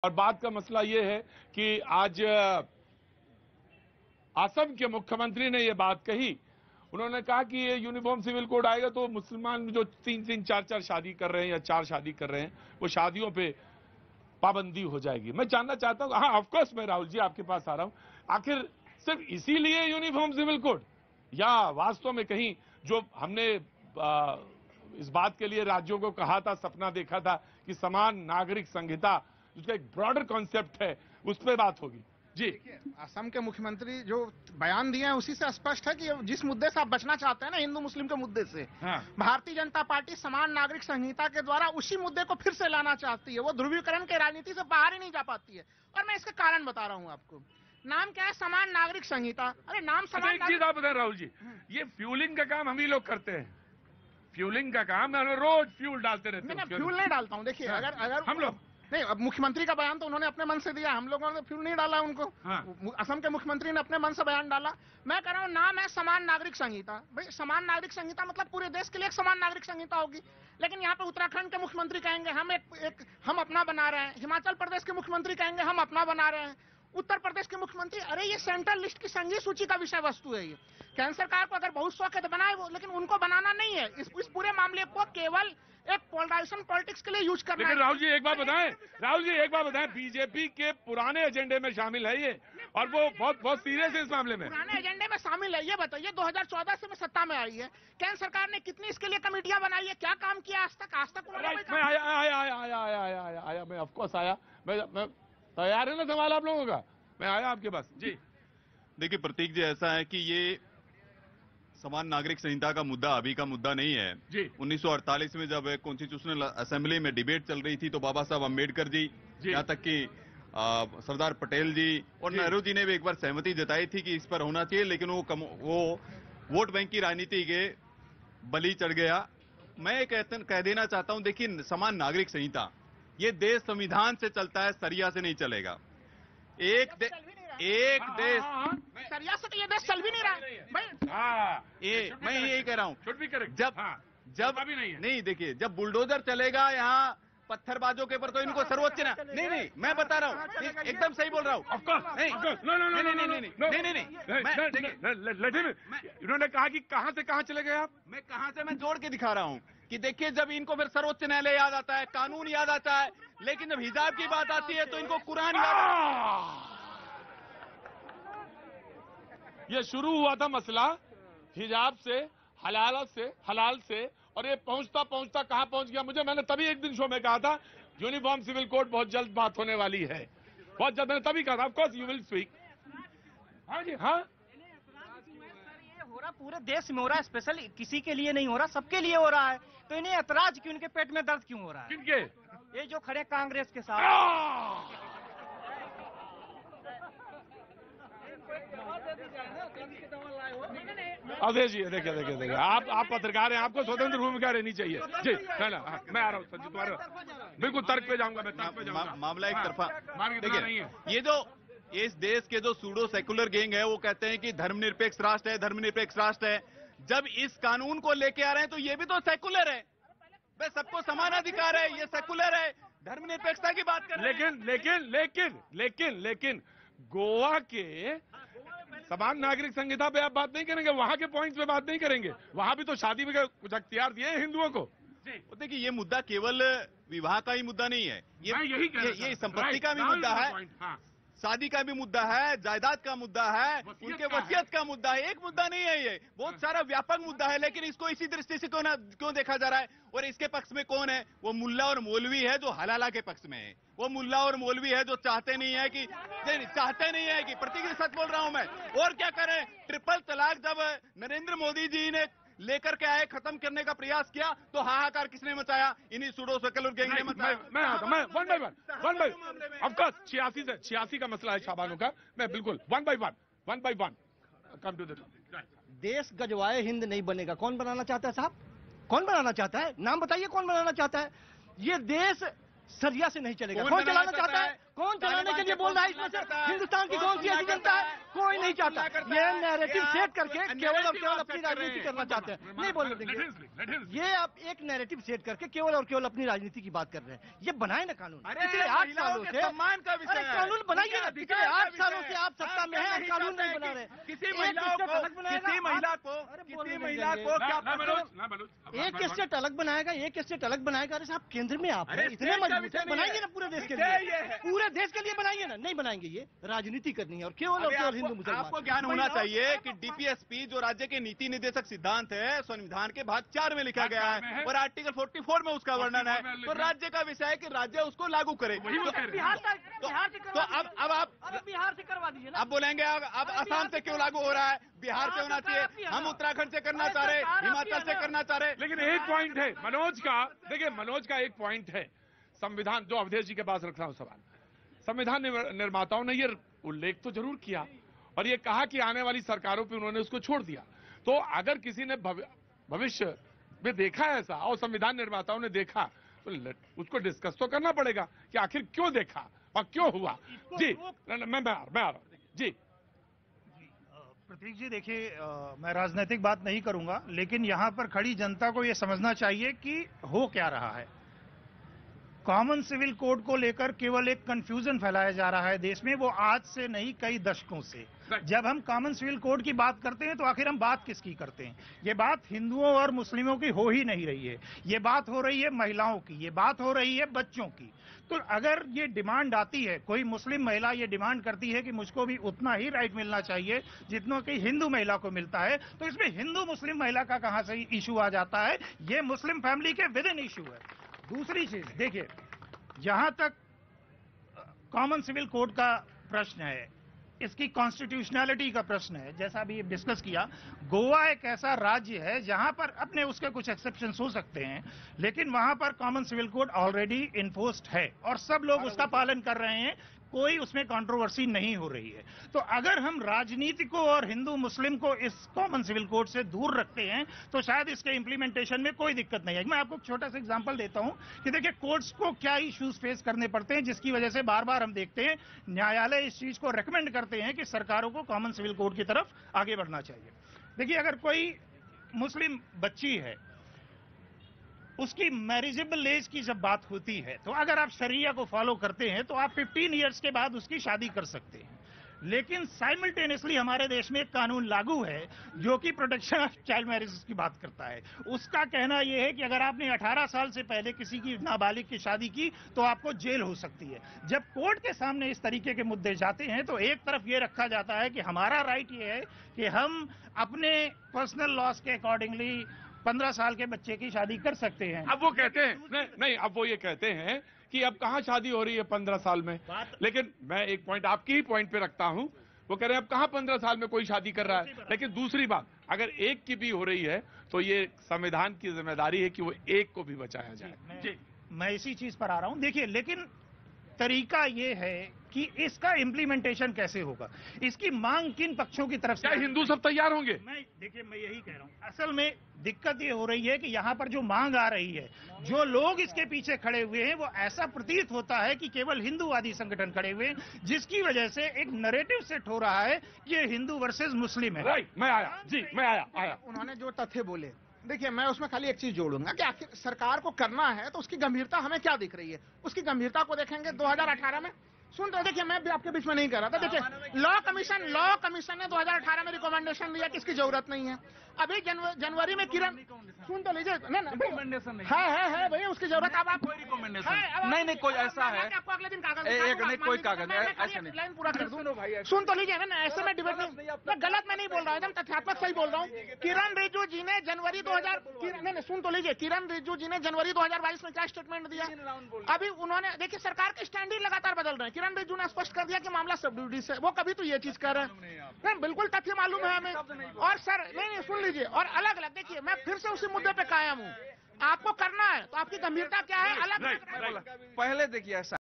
और बात का मसला ये है कि आज असम के मुख्यमंत्री ने ये बात कही। उन्होंने कहा कि ये यूनिफॉर्म सिविल कोड आएगा तो मुसलमान जो 3-3, 4-4 शादी कर रहे हैं या 4 शादी कर रहे हैं, वो शादियों पे पाबंदी हो जाएगी। मैं जानना चाहता हूं, हाँ ऑफकोर्स मैं राहुल जी आपके पास आ रहा हूं, आखिर सिर्फ इसीलिए यूनिफॉर्म सिविल कोड, या वास्तव में कहीं जो हमने इस बात के लिए राज्यों को कहा था, सपना देखा था कि समान नागरिक संहिता, जिसका एक ब्रॉडर कॉन्सेप्ट है, उस पर बात होगी। जी, असम के मुख्यमंत्री जो बयान दिए हैं उसी से स्पष्ट है कि जिस मुद्दे से आप बचना चाहते हैं ना, हिंदू मुस्लिम के मुद्दे से, हाँ। भारतीय जनता पार्टी समान नागरिक संहिता के द्वारा उसी मुद्दे को फिर से लाना चाहती है। वो ध्रुवीकरण के राजनीति से बाहर ही नहीं जा पाती है। और मैं इसका कारण बता रहा हूँ आपको। नाम क्या है? समान नागरिक संहिता। अरे नाम समान। एक चीज आप बताएं राहुल जी, ये फ्यूलिंग का काम हम ही लोग करते हैं। फ्यूलिंग का काम है, रोज फ्यूल डालते रहते हैं। मैं फ्यूल नहीं डालता हूँ। देखिए, अगर हम लोग नहीं, अब मुख्यमंत्री का बयान तो उन्होंने अपने मन से दिया, हम लोगों ने फ्यूल नहीं डाला उनको। हाँ। असम के मुख्यमंत्री ने अपने मन से बयान डाला। मैं कह रहा हूँ, नाम है समान नागरिक संहिता। भाई समान नागरिक संहिता मतलब पूरे देश के लिए एक समान नागरिक संहिता होगी। लेकिन यहाँ पे उत्तराखंड के मुख्यमंत्री कहेंगे हम अपना बना रहे हैं, हिमाचल प्रदेश के मुख्यमंत्री कहेंगे हम अपना बना रहे हैं, उत्तर प्रदेश के मुख्यमंत्री, अरे ये सेंट्रल लिस्ट की संघीय सूची का विषय वस्तु है। ये केंद्र सरकार को अगर बहुत शौक है तो बनाए वो, लेकिन उनको बनाना नहीं है। इस पूरे मामले को केवल एक पोलराइजेशन पॉलिटिक्स के लिए यूज करना है। लेकिन राहुल जी एक बात बताएं, बीजेपी के पुराने एजेंडे में शामिल है ये, और वो बहुत सीरियस है इस मामले में। पुराने एजेंडे में शामिल है, ये बताइए 2014 से सत्ता में आई है, केंद्र सरकार ने कितनी इसके लिए कमेटियां बनाई है, क्या काम किया आज तक मैं आया, मैं ऑफकोर्स आया, मैं तैयार है ना सवाल आप लोगों का, मैं आया आपके पास। जी देखिए प्रतीक जी, ऐसा है कि ये समान नागरिक संहिता का मुद्दा अभी का मुद्दा नहीं है जी। 1948 में जब कॉन्स्टिट्यूशनल असेंबली में डिबेट चल रही थी तो बाबा साहब अम्बेडकर जी, यहाँ तक कि सरदार पटेल जी और नेहरू जी ने भी एक बार सहमति जताई थी कि इस पर होना चाहिए, लेकिन वो वोट बैंक की राजनीति के बलि चढ़ गया। मैं कह देना चाहता हूं, देखिए समान नागरिक संहिता ये देश संविधान से चलता है, सरिया से नहीं चलेगा। एक देश सरिया से तो ये देश चल भी नहीं रहा भाई। मैं यही कह रहा हूँ, जब भी नहीं देखिए, जब बुलडोजर चलेगा यहाँ पत्थरबाजों के ऊपर तो इनको सर्वोच्च ना, नहीं मैं बता रहा हूँ, एकदम सही बोल रहा हूँ। इन्होंने कहा कि कहां से कहां चले गए आप? मैं जोड़ के दिखा रहा हूँ कि देखिए, जब इनको फिर सर्वोच्च न्यायालय याद आता है, कानून याद आता है, लेकिन जब हिजाब की बात आती है तो इनको कुरान याद आता है। ये शुरू हुआ था मसला हिजाब से, हलाल से, और ये पहुंचता कहां पहुंच गया मैंने तभी एक दिन शो में कहा था, यूनिफॉर्म सिविल कोड बहुत जल्द बात होने वाली है, बहुत जल्द। मैंने तभी कहा था, of course you will speak. हाँ जी, हाँ हो रहा पूरे देश में हो रहा है, स्पेशल किसी के लिए नहीं हो रहा, सबके लिए हो रहा है। तो इन्हें ऐतराज क्यों, इनके पेट में दर्द क्यों हो रहा है? किनके? ये जो खड़े कांग्रेस के साथ। अवधेश जी देखिए, आप पत्रकार हैं, आपको स्वतंत्र भूमिका रहनी चाहिए। जी ना, मैं आ रहा हूँ संजीव, तुम्हारे बिल्कुल तर्क पे जाऊंगा मैं। मामला एक तरफा देखिए, ये जो इस देश के जो सूडो सेकुलर गैंग है वो कहते हैं कि धर्मनिरपेक्ष राष्ट्र है। जब इस कानून को लेके आ रहे हैं तो ये भी तो सेकुलर है, भाई सबको समान अधिकार है, ये सेकुलर है, धर्मनिरपेक्षता की बात कर रहे हैं। लेकिन गोवा के समान नागरिक संहिता पे आप बात नहीं करेंगे, वहां के पॉइंट्स पे बात नहीं करेंगे। वहां भी तो शादी में कुछ अख्तियार दिए हिंदुओं को। देखिए, ये मुद्दा केवल विवाह का ही मुद्दा नहीं है, ये संपत्ति का भी मुद्दा है, शादी का भी मुद्दा है, जायदाद का मुद्दा है, उनके वसीयत का मुद्दा है। एक मुद्दा नहीं है, ये बहुत सारा व्यापक मुद्दा है, लेकिन इसको इसी दृष्टि से क्यों देखा जा रहा है? और इसके पक्ष में कौन है? वो मुल्ला और मौलवी है जो हलाला के पक्ष में है। वो मुल्ला और मौलवी है जो चाहते नहीं है कि प्रतीक सच बोल रहा हूं मैं। और क्या करें, ट्रिपल तलाक जब नरेंद्र मोदी जी ने लेकर के आए, खत्म करने का प्रयास किया, तो हाहाकार किसने मचाया? इन्हीं सूडो सेकुलर गैंग ने मचाया। मैं one by one of course 86 का मसला है शाबानों का, मैं बिल्कुल one by one come to the देश गजवाए हिंद नहीं बनेगा। कौन बनाना चाहता है साहब? कौन बनाना चाहता है? नाम बताइए, कौन बनाना चाहता है? ये देश सरिया से नहीं चलेगा। कौन चलाना चाहता है? कौन चलाने के लिए बोल रहा है? इसमें से हिंदुस्तान की कौन सी ऐसी जनता है? कोई नहीं चाहता। ये नैरेटिव सेट करके केवल और केवल अपनी राजनीति करना चाहते हैं, नहीं बोलने देंगे। ये आप एक नैरेटिव सेट करके केवल और केवल अपनी राजनीति की बात कर रहे हैं। ये बनाए ना कानून, पिछले 8 सालों से सम्मान का विषय है। कानून बनाइए ना, पिछले 8 सालों से आप सत्ता में हैं, कानून नहीं बना रहे। किसी महिला को एक स्टेट अलग बनाएगा, एक स्टेट अलग बनाएगा। अरे साहब, केंद्र में आप हैं, इतने मजबूत है, बनाएंगे ना पूरे देश के लिए, पूरे देश के लिए बनाएंगे ना। नहीं बनाएंगे, ये राजनीति करनी है और केवल और केवल हिंदू मुसलमान। आपको ज्ञान होना चाहिए कि डीपीएसपी जो राज्य के नीति निर्देशक सिद्धांत है, संविधान के भाग 4 में लिखा गया है और आर्टिकल 44 में उसका वर्णन है। तो राज्य का विषय है कि राज्य उसको लागू करे। तो अब आप बिहार से करवा दीजिए ना। अब बोलेंगे अब असम से क्यों लागू हो रहा है, बिहार से होना चाहिए, हम उत्तराखंड से करना चाह रहे, हिमाचल से करना चाह रहे। लेकिन एक पॉइंट है मनोज का, देखिए मनोज का एक पॉइंट है, संविधान जो अवधेश जी के पास रख रहा हूं सवाल, संविधान निर्माताओं ने ये उल्लेख तो जरूर किया और ये कहा कि आने वाली सरकारों पे उन्होंने उसको छोड़ दिया। तो अगर किसी ने भविष्य में देखा ऐसा और संविधान निर्माताओं ने देखा तो उसको डिस्कस तो करना पड़ेगा कि आखिर क्यों देखा और क्यों हुआ। जी मैं आ रहा हूं जी। प्रतीक जी, देखिए, मैं राजनीतिक बात नहीं करूंगा, लेकिन यहां पर खड़ी जनता को यह समझना चाहिए कि हो क्या रहा है। कॉमन सिविल कोड को लेकर केवल एक कंफ्यूजन फैलाया जा रहा है देश में, वो आज से नहीं कई दशकों से। जब हम कॉमन सिविल कोड की बात करते हैं तो आखिर हम बात किसकी करते हैं? ये बात हिंदुओं और मुस्लिमों की हो ही नहीं रही है, ये बात हो रही है महिलाओं की, ये बात हो रही है बच्चों की। तो अगर ये डिमांड आती है, कोई मुस्लिम महिला ये डिमांड करती है कि मुझको भी उतना ही राइट मिलना चाहिए जितना कि हिंदू महिला को मिलता है, तो इसमें हिंदू मुस्लिम महिला का कहां से इशू आ जाता है? ये मुस्लिम फैमिली के विद इन इशू है। दूसरी चीज देखिए, जहां तक कॉमन सिविल कोड का प्रश्न है, इसकी कॉन्स्टिट्यूशनैलिटी का प्रश्न है, जैसा अभी डिस्कस किया, गोवा एक ऐसा राज्य है जहां पर अपने उसके कुछ एक्सेप्शंस हो सकते हैं, लेकिन वहां पर common civil code already enforced है और सब लोग उसका पालन कर रहे हैं, कोई उसमें कंट्रोवर्सी नहीं हो रही है। तो अगर हम राजनीति को और हिंदू मुस्लिम को इस कॉमन सिविल कोड से दूर रखते हैं तो शायद इसके इंप्लीमेंटेशन में कोई दिक्कत नहीं है। मैं आपको एक छोटा सा एग्जांपल देता हूं कि देखिए, कोर्ट्स को क्या इश्यूज फेस करने पड़ते हैं जिसकी वजह से बार बार हम देखते हैं न्यायालय इस चीज को रेकमेंड करते हैं कि सरकारों को कॉमन सिविल कोड की तरफ आगे बढ़ना चाहिए। देखिए, अगर कोई मुस्लिम बच्ची है, उसकी मैरिजेबल एज की जब बात होती है तो अगर आप शरिया को फॉलो करते हैं तो आप 15 इयर्स के बाद उसकी शादी कर सकते हैं। लेकिन साइमल्टेनियसली हमारे देश में एक कानून लागू है जो कि प्रोटेक्शन ऑफ चाइल्ड मैरिजेस की बात करता है। उसका कहना यह है कि अगर आपने 18 साल से पहले किसी की नाबालिग की शादी की तो आपको जेल हो सकती है। जब कोर्ट के सामने इस तरीके के मुद्दे जाते हैं तो एक तरफ ये रखा जाता है कि हमारा राइट ये है कि हम अपने पर्सनल लॉस के अकॉर्डिंगली 15 साल के बच्चे की शादी कर सकते हैं। अब वो कहते हैं नहीं, अब वो ये कहते हैं कि अब कहां शादी हो रही है 15 साल में। लेकिन मैं एक पॉइंट आपकी ही पॉइंट पे रखता हूं, वो कह रहे हैं अब कहां 15 साल में कोई शादी कर रहा है। लेकिन दूसरी बात, अगर एक की भी हो रही है तो ये संविधान की जिम्मेदारी है कि वो एक को भी बचाया जाए। मैं इसी चीज पर आ रहा हूं। देखिए, लेकिन तरीका ये है कि इसका इंप्लीमेंटेशन कैसे होगा, इसकी मांग किन पक्षों की तरफ से? क्या हिंदू सब तैयार होंगे? देखिए, मैं यही कह रहा हूं, असल में दिक्कत ये हो रही है कि यहाँ पर जो मांग आ रही है, जो लोग इसके पीछे खड़े हुए हैं, वो ऐसा प्रतीत होता है कि केवल हिंदूवादी संगठन खड़े हुए हैं, जिसकी वजह से एक नैरेटिव सेट हो रहा है कि ये हिंदू वर्सेस मुस्लिम है। राइट, मैं आया जी, मैं आया। उन्होंने जो तथ्य बोले, देखिए, मैं उसमें खाली एक चीज जोड़ूंगा कि आखिर सरकार को करना है तो उसकी गंभीरता हमें क्या दिख रही है। उसकी गंभीरता को देखेंगे 2018 में। सुन तो देखिए, मैं भी आपके बीच में नहीं कर रहा था। देखिए, लॉ कमीशन ने 2018 में रिकमेंडेशन दिया कि इसकी जरूरत नहीं है। अभी जनवरी में किरण, सुन तो लीजिए, रिकमेंडेशन है भैया, उसकी जरूरत। अब आप कोई रिकमेंडेशन नहीं, कोई ऐसा है आपको अगले दिन कागज नहीं, कोई कागज ऐसा नहीं, लाइन पूरा कर दूं भाई। सुन तो लीजिए ना, ऐसे में डिबेट नहीं, मैं गलत में नहीं बोल रहा हूँ, एकदम तथ्यात्मक सही बोल रहा हूँ। किरण रिजिजू जी ने जनवरी 2000 नहीं, सुन तो लीजिए, किरण रिजिजू जी ने जनवरी 2022 में क्या स्टेटमेंट दिया? अभी उन्होंने, देखिए, सरकार के स्टैंड ही लगातार बदल रहे हैं। किरण रिजिजू ने स्पष्ट कर दिया कि मामला सब ड्यूटी से, वो कभी तो ये चीज कर रहे हैं, बिल्कुल तथ्य मालूम है हमें। और सर नहीं, सुन लीजिए, और अलग अलग देखिए, मैं फिर से उसी मुद्दे पे कायम हूँ। आपको करना है तो आपकी गंभीरता क्या है? अलग पहले देखिए ऐसा